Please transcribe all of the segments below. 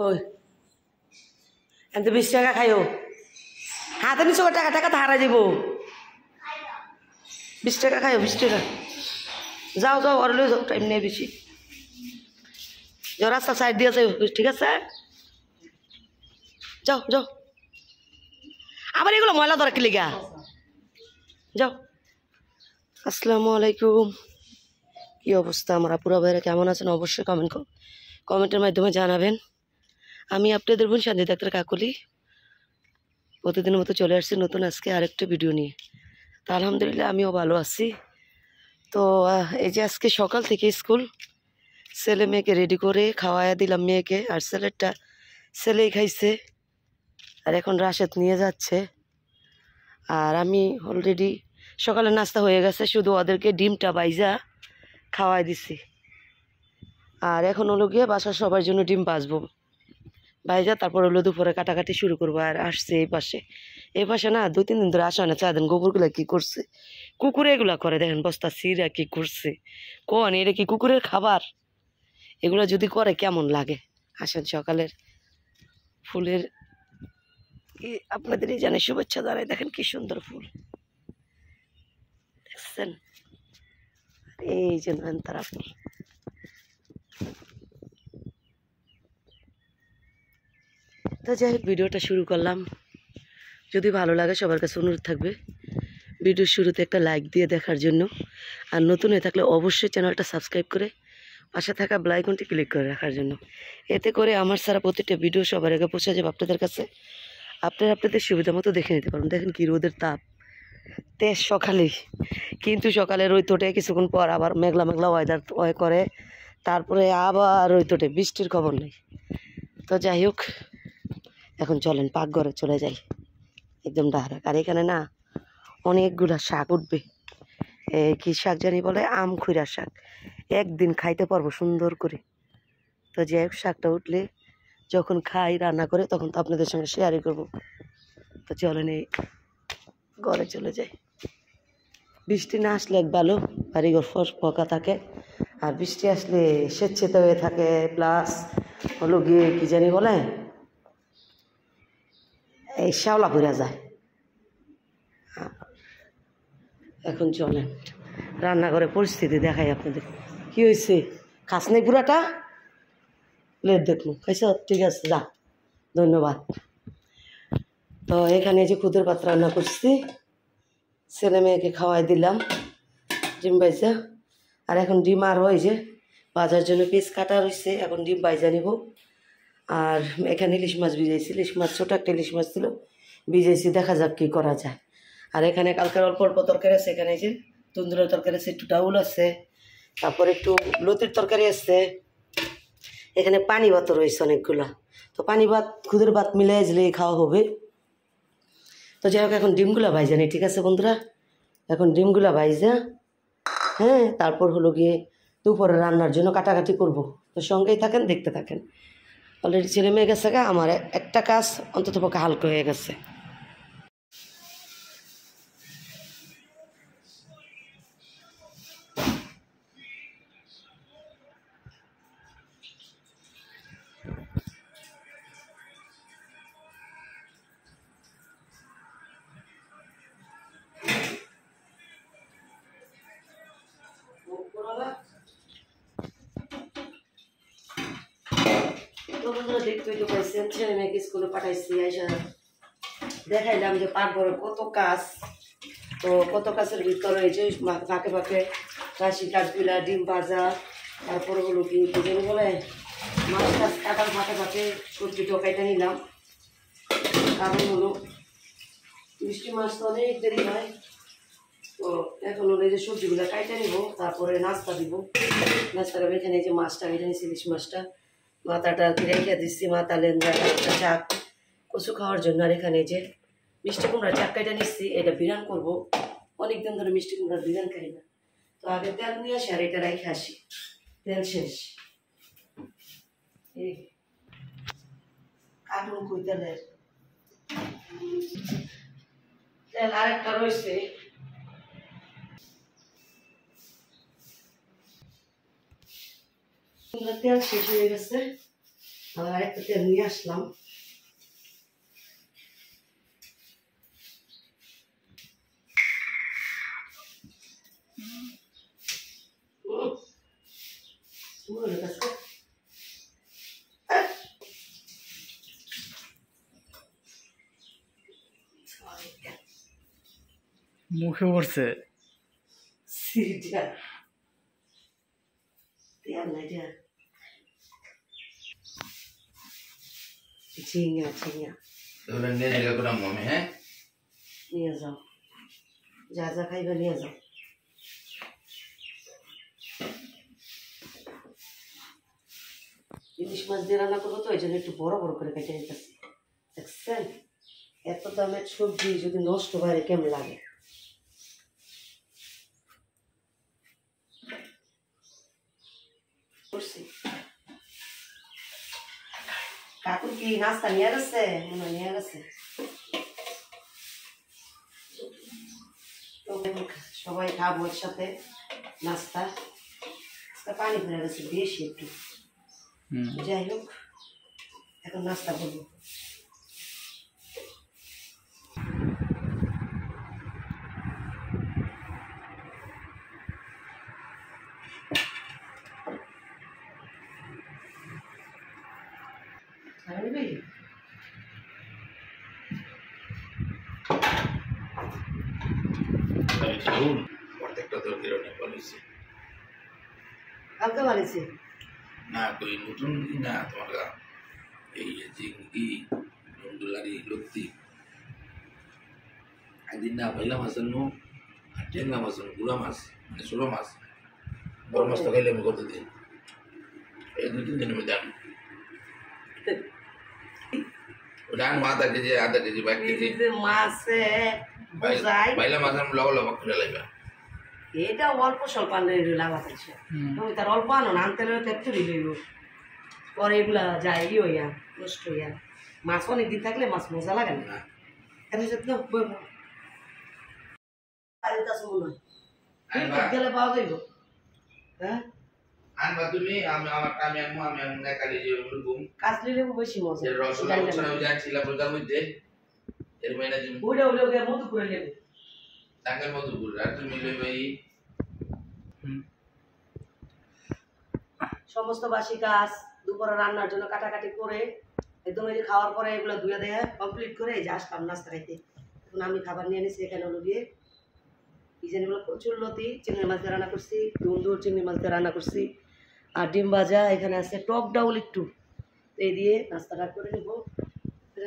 ওই এত 20 টাকা খাইও হাতে নিচে টাকা টাকা তো হারা যাব 20 টাকা খাইও 20 টাকা যাও যাও আর লই যাও টাইম নেই বেশি যাও রাস্তা সাইড দিয়ে যাও ঠিক আছে যাও যাও আবার এগুলো ময়লা ধরা কি লেগা যাও আসসালামু আলাইকুম কি অবস্থা আমার আপুরা ভাইরা কেমন আছেন অবশ্যই কমেন্টের মাধ্যমে জানাবেন আমি আপনাদের বোন শান্তি ডাক্তার কাকলি প্রতিদিনের মতো চলে আসছি নতুন আজকে আরেকটা ভিডিও নিয়ে তা আলহামদুলিল্লাহ আমিও ভালো আছি তো এই যে আজকে সকাল থেকে স্কুল ছেলে মেয়েকে রেডি করে খাওয়াইয়া দিলাম মেয়েকে আর ছেলেই খাইছে আর এখন রাশেদ নিয়ে যাচ্ছে আর আমি অলরেডি সকালে নাস্তা হয়ে গেছে শুধু ওদেরকে ডিমটা বাইজা খাওয়াই দিছি আর এখন হলো গিয়ে বাসার সবার জন্য ডিম ভাজবো ভাইজা তারপর হলো দুপুরে কাটাকাটি শুরু করবো আর আসছে এই পাশে না 2-3 দিন ধরে আসা না চা দেন গোবরগুলা কি করছে কুকুরে এগুলা করে দেখেন বস্তা সিরা কি করছে কোন এটা কি কুকুরের খাবার এগুলা যদি করে কেমন লাগে আসেন সকালের ফুলের আপনাদেরই জানে শুভেচ্ছা জানাই দেখেন কি সুন্দর ফুল দেখছেন এই যে নয়নতারা ফুল তো যাই হোক ভিডিওটা শুরু করলাম যদি ভালো লাগে সবার কাছে অনুরোধ থাকবে ভিডিওর শুরুতে একটা লাইক দিয়ে দেখার জন্য আর নতুন হয়ে থাকলে অবশ্যই চ্যানেলটা সাবস্ক্রাইব করে পাশে থাকা বেল আইকনটি ক্লিক করে রাখার জন্য এতে করে আমার সারা প্রতিটা ভিডিও সবার আগে পৌঁছে যাবে আপনাদের কাছে আপনাদের সুবিধা মতো দেখে নিতে পারবেন দেখেন কি রোদের তাপ তেজ সকালেই কিন্তু সকালে রোদ ওঠে কিছুক্ষণ পর আবার মেঘলা মেঘলা ওয়েদার করে তারপরে আবার রোদ ওঠে বৃষ্টির খবর নেই তো যাই হোক এখন চলেন পাকঘরে চলে যাই একদম ডাহারাক আর এখানে না অনেকগুলা শাক উঠবে কি শাক জানি বলে আম খুইরা শাক একদিন খাইতে পারবো সুন্দর করে তো যাই হোক শাকটা উঠলে যখন খাই রান্না করে তখন তো আপনাদের সঙ্গে শেয়ারই করবো তো চলেন এই ঘরে চলে যাই বৃষ্টি না আসলে এক ভালো বাড়িঘর ফাঁকা থাকে আর বৃষ্টি আসলে স্বেচ্ছেতে হয়ে থাকে প্লাস হলো গিয়ে কি জানি বলে এই শ্যাওলা পড়া যায় এখন চলেন রান্নাঘরে পরিস্থিতি দেখাই আপনাদের কি হয়েছে খাস নাই পুরাটা প্লেট দেখুন খাইছ ঠিক আছে যা ধন্যবাদ তো এখানে যে খুদের পাত রান্না করছি ছেলে মেয়েকে খাওয়াই দিলাম ডিম বাইজা আর এখন ডিম আর হয়েছে বাজার জন্য পিস কাটা রয়েছে এখন ডিম বাইজা নিব আর এখানে ইলিশ মাছ ভিজাইছি ইলিশ মাছ ছোটো একটা ইলিশ মাছ ছিল ভিজাইছি দেখা যাক কী করা যায় আর এখানে কালকের অল্প অল্প তরকারি আছে এখানে যে তন্দুরের তরকারি আছে একটু ডাউল আছে তারপর একটু লতির তরকারি আছে এখানে পানি ভাতও রয়েছে অনেকগুলো তো পানি ভাত খুদের ভাত মিলাই দিলে খাওয়া হবে তো যাই হোক এখন ডিমগুলা ভাইজা নেই ঠিক আছে বন্ধুরা এখন ডিমগুলা ভাইজা হ্যাঁ তারপর হলো গিয়ে দুপুরে রান্নার জন্য কাটাকাটি করব তো সঙ্গেই থাকেন দেখতে থাকেন অলরেডি ছেলে মেয়ে গেছে গা আমার একটা কাজ অন্তত পক্ষে হালকা হয়ে গেছে দেখতেই তো পাইছেন ছেলে মেয়েকে স্কুলে পাঠাইছি আইসা দেখাইলাম যে পাকঘরে কত কাজ তো কত কাজের ভিতরে এই যে ফাঁকে ফাঁকে কাশি কাঠগুলা ডিম ভাজা তারপরে হলো কি যেন বলে মাছ টাছ কাটার ফাঁকে ফাঁকে সবজি টকাইটা নিলাম কারণ হলো মিষ্টি মাছ তো অনেক দেরি হয় তো এখন হলো এই যে সবজিগুলো কাইটা নিব তারপরে নাস্তা দিব নাস্তা করবো এখানে এই যে মাছটা কেটে নিচ্ছি ইলিশ মাছটা মাথাটা রেখে দিচ্ছি মাথা লেন্দা শাক কচু খাওয়ার জন্য আর এখানে যে মিষ্টি কুমড়া চাক কাইটা নিচ্ছি এটা বিরান করবো অনেকদিন ধরে মিষ্টি কুমড়ার বিরান খাই না তো আগে তেল নিয়ে আসি আর এটা রেখে আসি তেল শেষ এই কার্টুন কই তেলের তেল আরেকটা রয়েছে তেল শেষ হয়ে গেছে আবার আরেকটা তেল নিয়ে আসলাম। মুখে পড়ছে ঝিঙা ঝিঙা নিয়ে যাও, যা যা খাইবা নিয়ে যাও। ইলিশ মাছ দিয়ে রান্না করবো তো ওই জন্য একটু বড় বড় করে কেটে নিতেছি। দেখছেন এত দামের সবজি যদি নষ্ট বাইরে কেমন লাগে। কাকু কি নাস্তা নিয়ে গেছে? মনে নিয়ে গেছে। সবাই খাবো একসাথে নাস্তা। পানি ভরে গেছে বেশি একটু, যাই হোক এখন নাস্তা করবো। কালকে বানিয়েছি না কই নতুন না তোমার এই জিঙ্গি রুন্ডুলারি লত্তি একদিন না পয়লা মাছ আনো আর টেঙ্গা মাছ আনো, গুড়া মাছ মানে ছোটো মাছ, বড় মাছ তো খাইলে আমি করতে দিই এই 2-3 দিনের মধ্যে আনো। ওটা আনো আধা কেজি 1 কেজি মাছে পয়লা মাছ আনো লগ লগ করে লাগবে। এটা অল্প স্বল্প আনলে লাভ আছে, তুমি তার অল্প আনো না, আনতে হলে তেত্তরি লইব, পরে এগুলা যায় ই হইয়া নষ্ট হইয়া। মাছ অনেকদিন থাকলে মাছ মজা লাগে না। গেলে পাওয়া যাইব। হ্যাঁ আনবা তুমি আমি আনবো না কালি যে ঘুম কাজলি লেবু বেশি মজা। রসগোল্লা উৎসব যাচ্ছিলাম রোজার মধ্যে এর মহিনা যে ওইটা ওইটা ওইটা মধু করে লেবু টাঙ্গের মধুপুর আর তুমি লইবে এই সমস্ত বাসি কাজ দুপুরে রান্নার জন্য কাটাকাটি করে একদম এই যে খাওয়ার পরে এগুলো ধুয়ে দেয়া কমপ্লিট করে এই যে আসলাম নাস্তা খাইতে। এখন আমি খাবার নিয়ে নিয়েছি, এখানে হলো দিয়ে ডিজাইনগুলো প্রচুর লতি চিংড়ি মাছ দিয়ে রান্না করছি, দুন্দুর চিংড়ি মাছ দিয়ে রান্না করছি, আর ডিম ভাজা এখানে আছে, টক ডাউল একটু এই দিয়ে নাস্তাটা করে নেব,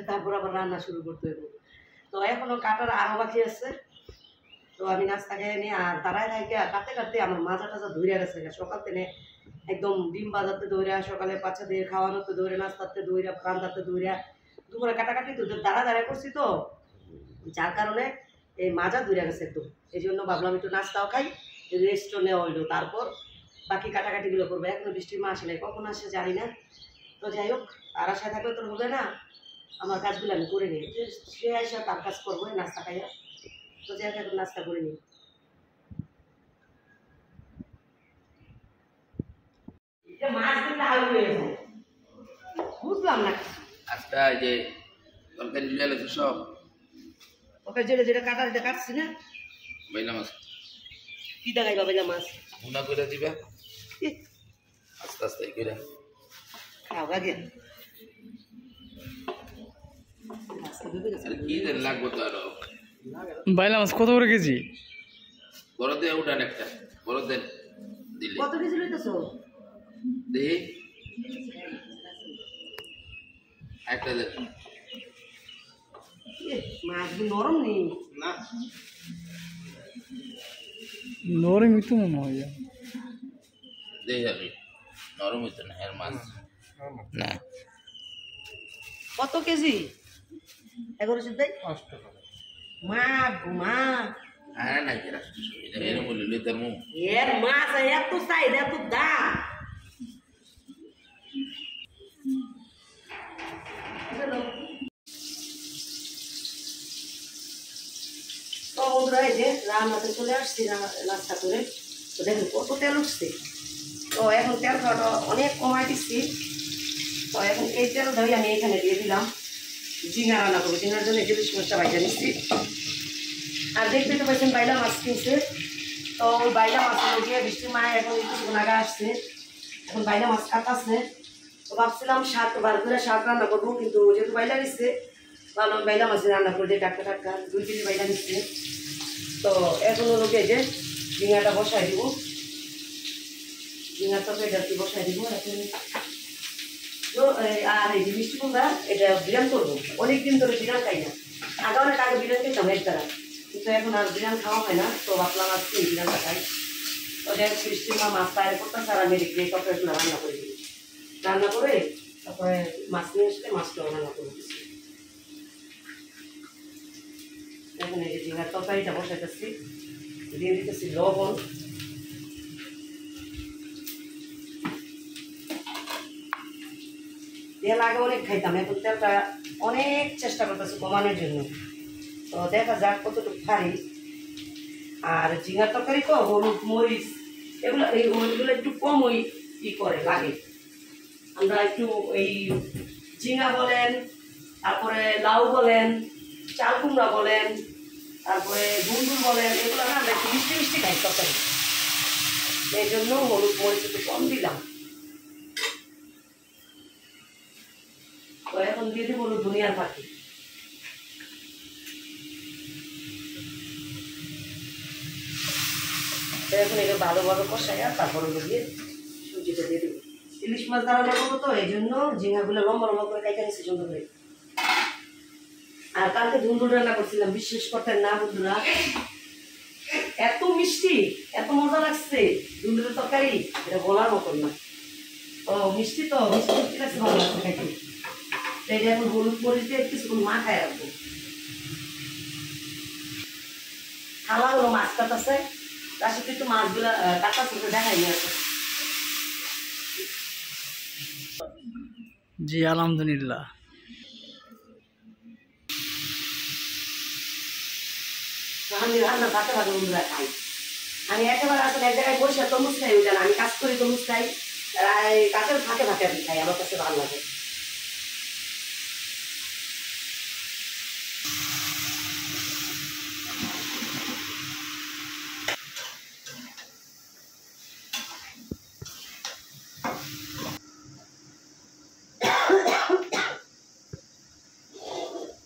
তারপর আবার রান্না শুরু করতে হইব। তো এখনও কাটার আরও বাকি আছে, তো আমি নাস্তা খেয়ে নিই আর তারাই খাইকে কাটতে কাটতে আমার মাজা টাজা ধরে গেছে। সকাল থেকে একদম ডিম বাজাতে দৌড়া, সকালে বাচ্চাদের খাওয়ানোতে দৌড়ে, নাস্তাতে দৌড়া, রান্নাতে দৌড়া, দুপুরে কাটাকাটি তো দাঁড়া করছি, তো যার কারণে এই মাজা ধরে গেছে একদম। এই জন্য ভাবলাম একটু নাস্তাও খাই, রেস্টও নেওয়া হইলো, তারপর বাকি কাটাকাটিগুলো করবো। এখনো বৃষ্টির মা আসে নাই, কখন আসে জানি না। তো যাই হোক আর আশায় থাকলে তো হবে না, আমার কাজগুলো আমি করে নিই, সে আসে তার কাজ করবো নাস্তা খাইয়া। তো যাই হোক এখন নাস্তা করে নিই। মাছ দিলে আলু হয়ে যায়, বুঝলাম না। আজটা এই যে তরকারি লুয়ে গেছে সব, ওকে যেটা যেটা কাটা যেটা কাটছি না বাইলা মাছ কি দেখাই বাবা মাছ ভুনা করে দিবে আস্তে আস্তে করে খাও আগে। আর কি দেন লাগবে তো আরো বাইলা মাছ কত করে কেজি? বড় দিয়ে উঠান একটা বড় দেন দিলে কত কেজি লইতেছো? দেখি একটা দেন। মাছ নরম নেই না নরম তো মনে হয় দেখি আমি নরম হইতো না এর মাছ না। কত কেজি? 11 সিদ্ধাই মা ঘুমা হ্যাঁ না কি রাষ্ট্র এর বলে লইতে মু এর মাছ এত চাহিদা এত দাম। তো বন্ধুরা এই যে রান্নাতে চলে আসছি নাস্তা করে, তো দেখুন কত তেল উঠছে। তো এখন তেল খাওয়াটা অনেক কমাই দিচ্ছি, তো এখন এই তেলটাই আমি এখানে দিয়ে দিলাম, ঝিঙা রান্না করবো। ঝিঙার জন্য ইলিশ মাছটা ভাজা নিচ্ছি। আর দেখতে তো পাচ্ছেন বাইলা মাছ কিনছে, তো ওই বাইলা মাছগুলো গিয়ে বৃষ্টির মায় এখন কিছুক্ষণ আগে আসছে, এখন বাইলা মাছ কাটাচ্ছে। তো ভাবছিলাম শাক বার করে শাক রান্না করবো, কিন্তু যেহেতু বাইলা নিচ্ছে ভাবলাম বাইলা মাছ রান্না করে দিয়ে টাটকা টাটকা 2 কেজি বাইলা নিচ্ছে। তো এখন হলো গিয়ে যে ঝিঙাটা বসাই দিব, ঝিঙার তরকারিটা কি বসাই দিব এখন। তো আর এই যে মিষ্টি কুমড়া এটা বিরিয়ানি করবো, অনেকদিন ধরে বিরিয়ানি খাই না। আগে অনেক আগে বিরিয়ানি খেতাম এক দ্বারা, কিন্তু এখন আর বিরিয়ানি খাওয়া হয় না। তো ভাবলাম আজকে বিরিয়ানিটা খাই। তো দেখ বৃষ্টির মা মাছ তৈরি করতেছে আর আমি দেখি তরকারিগুলো রান্না করে দিই। রান্না করে তারপরে মাছ নিয়ে আসলে মাছটাও রান্না করে দিচ্ছি। এখন এই যে ঝিঙার তরকারিটা বসাইতেছি, দিয়ে দিতেছি লবণ, তেল আগে অনেক খাইতাম, এখন তেলটা অনেক চেষ্টা করতেছি কমানোর জন্য। তো দেখা যাক কতটুকু পারি। আর ঝিঙার তরকারি তো হলুদ মরিচ এগুলো এই হলুদগুলো একটু কম ওই করে লাগে। আমরা একটু এই ঝিঙা বলেন, তারপরে লাউ বলেন, চাল কুমড়া বলেন, তারপরে গুন্ডুর বলেন, এগুলো না আমরা একটু মিষ্টি মিষ্টি খাই তরকারি, এই জন্য হলুদ মরিচ একটু কম দিলাম। তো এখন দিয়ে দেবো ধনিয়ার পাখি। এখন এটা ভালোভাবে কষাইয়া তারপর দিয়ে সবজিটা দিয়ে দেবো। ইলিশ মাছ রান্না করবো তো এই জন্য ঝিঙাগুলো লম্বা লম্বা করে কাইটা নিচ্ছি সুন্দর করে। আর কালকে ধুন্দুল রান্না করছিলাম, বিশ্বাস করতেন না বন্ধুরা, এত মিষ্টি এত মজা লাগছে ধুন্দুলের তরকারি, এটা বলার মতন না। ও মিষ্টি তো মিষ্টি লাগছে, ভালো লাগছে খাইতে। এটা এখন হলুদ মরিচ দিয়ে কিছুক্ষণ মাখায় রাখবো। খাওয়া হলো মাছ কাটাছে, তার সাথে একটু মাছগুলা কাটাছে দেখাই নিয়ে আসে। জি আলহামদুলিল্লাহ। আমি রান্না ভাতে ভাতে বন্ধুরা খাই। আমি একেবারে আসলে এক জায়গায় বসে তরমুজ খাই, ওই আমি কাজ করি তরমুজ খাই, কাজের ফাঁকে ফাঁকে আমি খাই, আমার কাছে ভালো লাগে।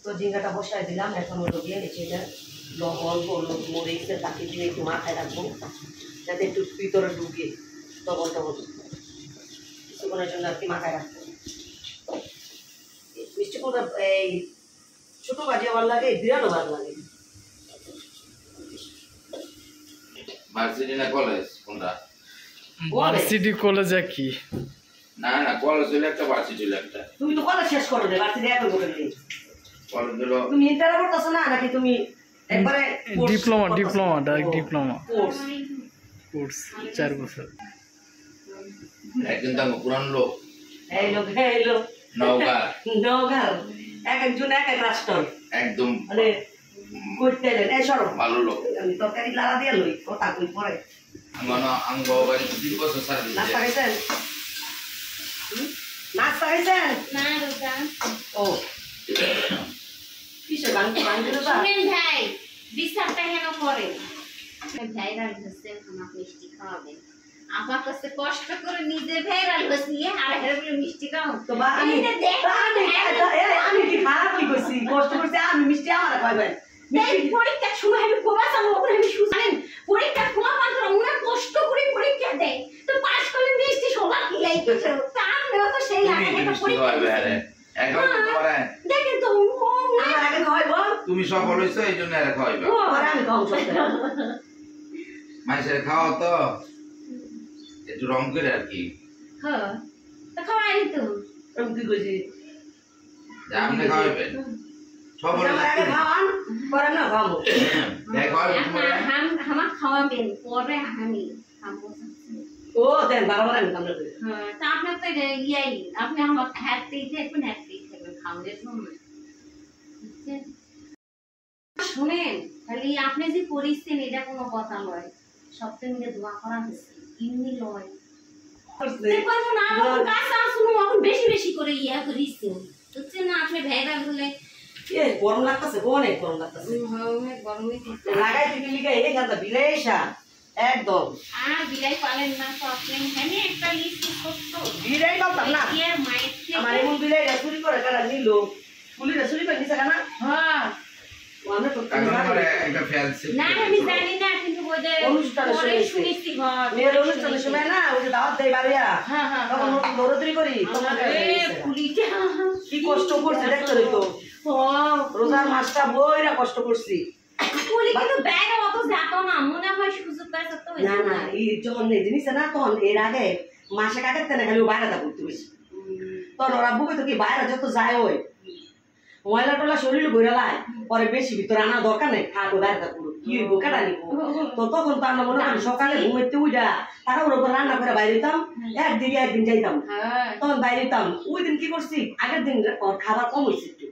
তো ঝিঙ্গাটা বসাই দিলাম, এখন হলো গিয়ে এটা লবণ হলুদ মরিচের বাকি দিয়ে একটু মাথায় রাখবো, যাতে একটু ভিতরে ঢুকে টবল টবল কিছুক্ষণের জন্য আর কি মাথায় রাখবো। মিষ্টি কুমড়া এই ছোটো ভাজিও ভালো লাগে, বিরাটও ভালো লাগে। ভার্সিটি না কলেজ কোনটা? ভার্সিটি কলেজে কি? না না কলেজ হইলে একটা, ভার্সিটি হইলে একটা। তুমি তো কলেজ শেষ করো না, ভার্সিটি একই করে দিই। কলেজ হলো তুমি ইন্টার করতেছো না নাকি তুমি একবারে ডিপ্লোমা ডাইরেক্ট ডিপ্লোমা কোর্স 4 বছর। একদিন তো পুরান লোক এই লোক নওগাঁ এক একজন এক এক রাষ্ট্র একদম মানে করতে এলেন। এই সরো ভালো লোক। আমি তরকারি লাড়া দিয়ে লই কথা কই পরে। আঙ্গ বাড়ি 3 বছর সার্ভিস নাস্তা খাইছেন? নাস্তা খাইছেন? না রোজা। ও কিসে গান দিল বা? শুনেন ভাই, বিচারটা কেন করেন? ভাইরাল হচ্ছে, আমার মিষ্টি খাওয়াবেন। আমার কাছে কষ্ট করে নিজে ভাইরাল হচ্ছে, আর হেরে মিষ্টি খাও। তো বা আমি আমি কি খারাপ কি করছি? কষ্ট করছি আমি, মিষ্টি আমার খাইবেন। পরীক্ষার সময় আমি কোবাসাম ওপরে আমি শুনেন, পরীক্ষার কোমা মাত্র উনা কষ্ট করে পরীক্ষা দেয়, তো পাস করলে মিষ্টি সবার কি লাইছে, তার নেওয়া তো সেই লাগে একটা পরীক্ষা দেখেন তো আমার আগে খাইব। তুমি সফল হইছো এই জন্য এরা খাওয়াইবা। ও আর আমি খাও সব। মাইসের খাওয়া তো একটু রং করে আর কি। হ্যাঁ তো খাওয়াই তো আমি কি কইছি? যা আপনি খাওয়াইবেন সফল আগে খাওয়ান পরে না খাবো। দেখ খাওয়াইবেন তোমারে। আমার খাওয়াবেন পরে আমি খাবো। ও দেন বারবার আমি কামড়ে দেব। হ্যাঁ তা আপনার তো ইয়াই, আপনি আমার হ্যাপি থাকবেন, হ্যাপি থাকবেন খাওয়ার জন্য। শুনেন খালি আপনি যে করিছেন এটা কোনো কথা নয়, সপ্তাহে মিলে দোয়া করা হয়েছে, এমনি লয়। করবো না এখন কাঁচা শুনো এখন বেশি বেশি করে ইয়া করিস হচ্ছে না আপনি ভেড়া গুলে এ গরম লাগতেছে অনেক গরম লাগতেছে অনেক গরমে লাগাই দিবি লিগে এই গানটা বিলাইসা একদম আর বিলাই পালেন না তো আপনি এখানে একটা লিস্ট করত বিলাই পাতাম না ইয়ার মাইকে আমার এমন বিলাইরা চুরি করে কারা নিল পুলিশরা চুরি করে নিছে কেন হ্যাঁ আমরা তো একটা ফ্যান ছিল না আমি জানি না কিন্তু ওই যে অনুষ্ঠানের পরে সময় শুনেছি ঘর মেয়ের অনুষ্ঠানের সময় না ওই যে দাওয়াত দেয় বাড়িয়া হ্যাঁ হ্যাঁ তখন দৌড়াদৌড়ি করি তখন পুলিটা কি কষ্ট করছে দেখতে তো ও রোজার মাসটা বইরা কষ্ট করছি পুলি কিন্তু ব্যাগ অত যেত না মনে হয় সুযোগ পাইছে তো না না এই যখন এই জিনিস না তখন এর আগে মাসে কাটাতে না খালি বাইরে দা করতে বেশি তখন ওরা বুকে তো কি বাইরে যত যায় ওই ময়লা টলা শরীর বইরালায় পরে বেশি ভিতরে আনা দরকার নেই থাকো বাইরে দা করো কি হইব কেটা নিব তো তখন তো আমরা মনে করি সকালে ঘুমাইতে উঠা তারা ওর উপর রান্না করে বাইরে যেতাম একদিন যাইতাম হ্যাঁ তখন বাইরে যেতাম ওই দিন কি করছি আগের দিন খাবার কম হয়েছে একটু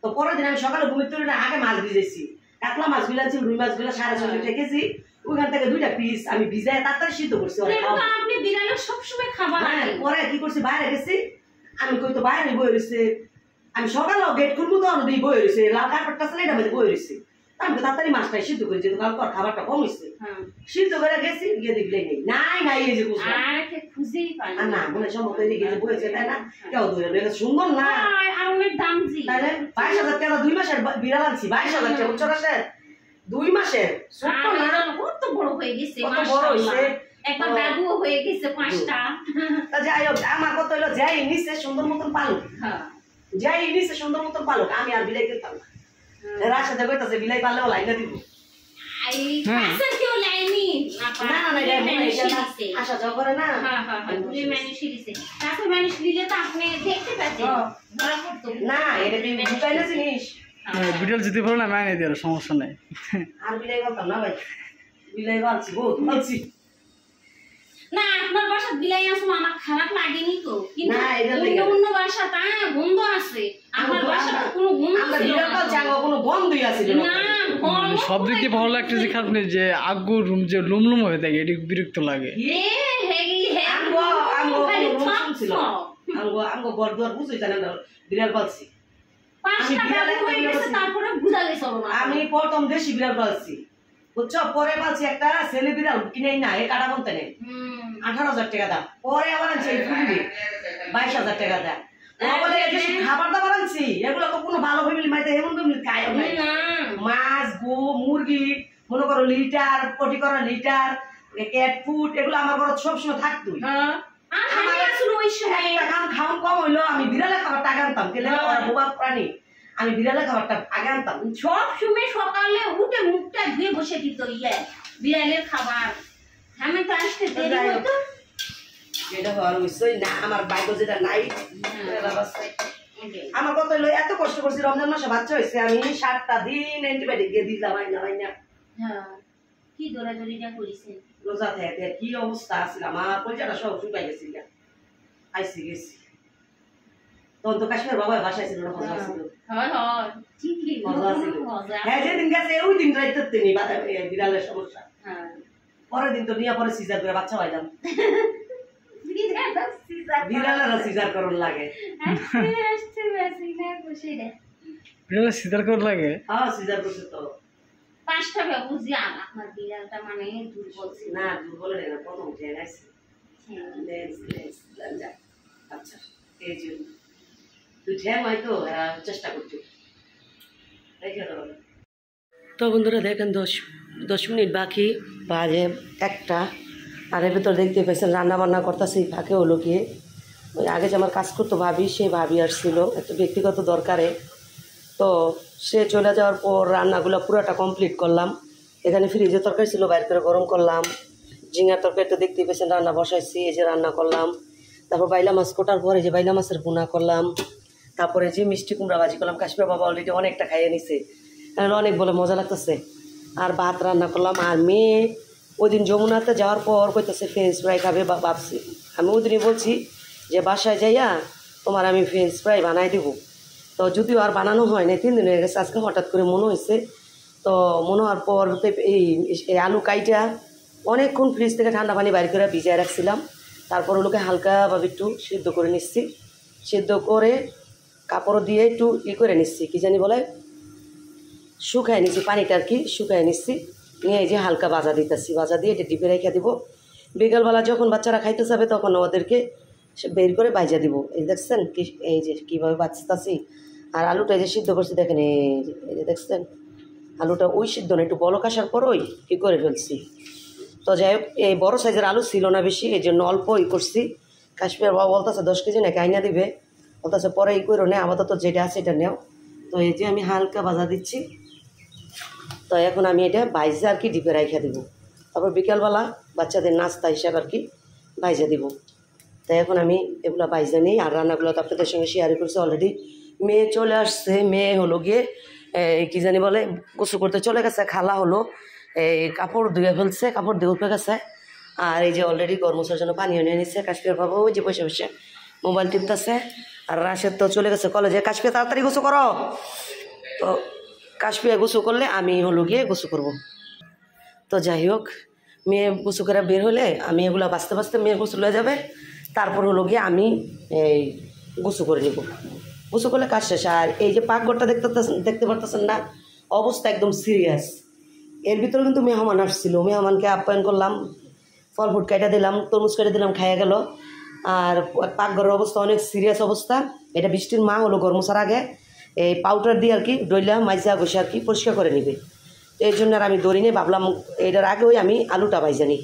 তো পরের দিন আমি সকালে ঘুমাইতে উঠে আগে মাছ ভিজেছি কাতলা মাছ বিলাচ্ছি রুই মাছ গুলা 650 রেখেছি ওইখান থেকে 2টা পিস আমি ভিজায় তাড়াতাড়ি সিদ্ধ করছি আপনি বিড়ালের সবসময় খাবার আনেন পরে কি করছি বাইরে গেছি আমি কই তো বাইরে বই রয়েছে আমি সকালেও গেট খুলবো তো আমি বই রয়েছে লাল কাপড়টা ছিল এটা মধ্যে বই রয়েছে আমি তো তাড়াতাড়ি মাছটাই সিদ্ধ করেছি তো কাল খাবারটা কম হয়েছে সিদ্ধ করে গেছি গিয়ে দেখলে নেই নাই এই যে আর খুঁজেই পাই না মনে সম্ভব হয়ে গেছে বইছে তাই না কেউ ধরে সুন্দর না আর অনেক দাম জি তাহলে 22,000 টাকা 2 মাসের বিড়াল আনছি 22,000 টাকা বুঝছো না 2 মাসের ছোট্ট না কত বড় হয়ে গেছে কত বড় হইছে একটা বাবুও হয়ে গেছে 5টা তা যাই হোক আমার কথা হলো যাই নিচে সুন্দর মতন পালুক হ্যাঁ যাই নিচে সুন্দর মতন পালুক আমি আর বিলাই কিনতাম না এর সাথে কইতাছে বিলাই পাললেও লাইনা দিব এই পাশে কেউ লাইনি না না না এটা আশা যাও করে না হ্যাঁ হ্যাঁ হ্যাঁ তুমি মানুষ দিছে তাতে মানুষ দিলে তো আপনি দেখতে পাচ্ছেন ধরা পড়তো না এটা বুঝাই না জিনিস বিড়াল যদি ভালো না মাইনে দিয়ে সমস্যা নেই আর বিলাই বলতাম না ভাই বিলাই বলছি বলছি না আপনার বাসা বিলাই আসো আমার খারাপ লাগেনি তো কিন্তু না, এটা অন্য লেগে- অন্য বাসা তা গন্ধ আছে আপনার বাসা তো কোনো গন্ধ আমরা ছিল বিড়াল না। পালছি আগে কোনো বন্ধই আছে না গন্ধ সব দিক দিয়ে ভালো লাগতেছে খারাপ নেই যে আগ্গু রুম যে লুমলুম হয়ে থাকে এটি বিরক্ত লাগে এ হেগি হে আমগো খালি রুম ছপ ছিল ছপ। আমগো বড়দুয়ার বুঝই জানেন না বিড়াল পালছি পাঁচটা বিড়ালের বাবু হয়ে একটা গেছে বিড়াল তারপরে বুঝা গেছে না আমি প্রথম দেশি বিড়াল পালছি বুঝছো পরে পালছি একটা ছেলে বিড়াল কিনে না এ কাটা বলতে নেই 18,000 টাকা দাম পরে আবার আনছি এই ফুলবি 22,000 টাকা দাম বলে এই যে খাবার দাবার আনছি এগুলো তো কোনো ভালো ফ্যামিলি মাইতে এমন ফ্যামিলি খায় নাই না মাছ গো মুরগি মনে করো লিটার পটি করা লিটার ক্যাট ফুড এগুলো আমার ঘরে সবসময় থাকতোই হ্যাঁ আর আমি আসলে ওই সময় একটা খাওয়ান কম হইলো আমি বিড়ালের খাবারটা আগে আনতাম কেলে ওরা বোবা প্রাণী আমি বিড়ালের খাবারটা আগে আনতাম সব সময় সকালে উঠে মুখটা ধুয়ে বসে দিত ইয়ে বিড়ালের খাবার আমি তো আসতে দেরি হতো যেটা হওয়ার হইছই না আমার বাইকও যেটা নাই আমার কথা হইলো এত কষ্ট করছি রমজান মাসে বাচ্চা হয়েছে আমি 7টা দিন অ্যান্টিবায়োটিক দিয়ে দিলাম আইনা হ্যাঁ কি দৌড়াদৌড়িটা করেছেন রোজা থেকে কি অবস্থা আছিল আমার পয়সাটা সব শুকাই গেছিল আইসি গেছি তখন তো কাশ্মীর বাবা বাসায় ছিল না হজা ছিল হয় হয় ঠিকই হজা ছিল মজা হ্যাঁ যেদিন গেছে ওই দিন রাইতে তিনি বিড়ালের সমস্যা হ্যাঁ পরের দিন তো নিয়ে পরে সিজার করে বাচ্চা হইলাম বিড়ালের সিজার করুন লাগে আসতে বেশি না বসে রে বিড়াল শীতল করে লাগে হ্যাঁ সিজার করছে তো 5টা বাবু জান আপনার বিড়ালটা মানে দুর্বল ছিল না দুর্বল না প্রথম উঠে গেছে আচ্ছা এই জন্য তুই ঠ্যাং হয়তো চেষ্টা করছি তো বন্ধুরা দেখেন 10 মিনিট বাকি বাজে 1টা আর এর ভেতর দেখতে পেয়েছেন রান্না বান্না করতেছি ফাঁকে হলো কি ওই আগে যে আমার কাজ করতো ভাবি সেই ভাবি আসছিল একটা ব্যক্তিগত দরকারে তো সে চলে যাওয়ার পর রান্নাগুলো পুরোটা কমপ্লিট করলাম এখানে ফ্রিজে তরকারি ছিল বাইরে করে গরম করলাম ঝিঙার তরকারিটা দেখতে পেয়েছেন রান্না বসাইছি এই যে রান্না করলাম তারপর বাইলা মাছ কোটার পরে যে বাইলা মাছের ভুনা করলাম তারপরে যে মিষ্টি কুমড়া ভাজি করলাম কাশ্মীর বাবা অলরেডি অনেকটা খাইয়ে নিছে কারণ অনেক বলে মজা লাগতেছে আর ভাত রান্না করলাম আর মেয়ে ওই দিন যমুনাতে যাওয়ার পর কইতেছে ফ্রেঞ্চ ফ্রাই খাবে ভাবছি আমি ওই দিনই বলছি যে বাসায় যাইয়া তোমার আমি ফ্রেঞ্চ ফ্রাই বানাই দেবো তো যদিও আর বানানো হয় না 3 দিন হয়ে গেছে আজকে হঠাৎ করে মনে হয়েছে তো মনে হওয়ার পর এই আলু কাইটা অনেকক্ষণ ফ্রিজ থেকে ঠান্ডা পানি বাইর করে ভিজিয়ে রাখছিলাম তারপর ওগুলোকে হালকাভাবে একটু সিদ্ধ করে নিচ্ছি, সিদ্ধ করে কাপড় দিয়ে একটু করে নিচ্ছি, কী জানি বলে, শুকায় নিচ্ছি পানিটা আর কি, শুকায় নিচ্ছি, নিয়ে এই যে হালকা ভাজা দিতেছি, ভাজা দিয়ে এটা ডিপে রেখে দিব। বিকালবেলা যখন বাচ্চারা খাইতে যাবে তখন ওদেরকে বের করে ভাজা দিব। এই দেখছেন কি, এই যে কীভাবে বাঁচতেছি। আর আলুটা এই যে সিদ্ধ করছি দেখেন, এই যে দেখছেন আলুটা ওই সিদ্ধ না, একটু বলক আসার পর ওই কী করে ফেলছি। তো যাই হোক, এই বড়ো সাইজের আলু ছিল না বেশি, এই জন্য অল্প করছি। কাশ্মীর বাবা বলতেছে 10 কেজি নাকি আইনা দিবে, বলতেছে পরে করো নে, আপাতত যেটা আছে এটা নেও। তো এই যে আমি হালকা ভাজা দিচ্ছি। তো এখন আমি এটা ভাইজা আর কি ডিপে রাইখা দিব, তারপর বিকালবেলা বাচ্চাদের নাস্তা হিসাব আর কি ভাইজা দিব। তাই এখন আমি এগুলো ভাইজা নিই। আর রান্নাগুলো তো আপনাদের সঙ্গে শেয়ার করছি অলরেডি। মেয়ে চলে আসছে, মেয়ে হলো গিয়ে কী জানি বলে গোসল করতে চলে গেছে, খালা হলো এই কাপড় ধুয়ে ফেলছে, কাপড় ধুয়ে উঠে গেছে। আর এই যে অলরেডি গরমসার জন্য পানিও নিয়ে নিচ্ছে। কাশ্মীর বাবা ওই যে বসে বসে মোবাইল টিপতেছে। আর রাশেদ তো চলে গেছে কলেজে। কাশ্মীর তাড়াতাড়ি গোসল করো। তো কাশ্মীর গোসল করলে আমি হলো গিয়ে গোসল করব। তো যাই হোক, মেয়ে গোসল করে বের হলে আমি এগুলো বাঁচতে বাঁচতে মেয়ে গোসল হয়ে যাবে, তারপর হলো গিয়ে আমি এই গোসল করে নেব। গোসল করলে কাজ শেষ। আর এই যে পাকঘরটা দেখতে পারতেছেন না, অবস্থা একদম সিরিয়াস। এর ভিতরে কিন্তু মেহমান আসছিল, মেহমানকে আপ্যায়ন করলাম, ফল ফ্রুট কেটে দিলাম, তরমুজ কেটে দিলাম, খাইয়ে গেল। আর পাকঘরের অবস্থা অনেক সিরিয়াস অবস্থা। এটা বৃষ্টির মা হলো গরম মশার আগে এই পাউডার দিয়ে আর কি ডইলা মাইজা বসে আর কি পরিষ্কার করে নিবে। এই জন্য আর আমি দৌড়ি নিয়ে ভাবলাম এটার আগে ওই আমি আলুটা ভাইজা নিই।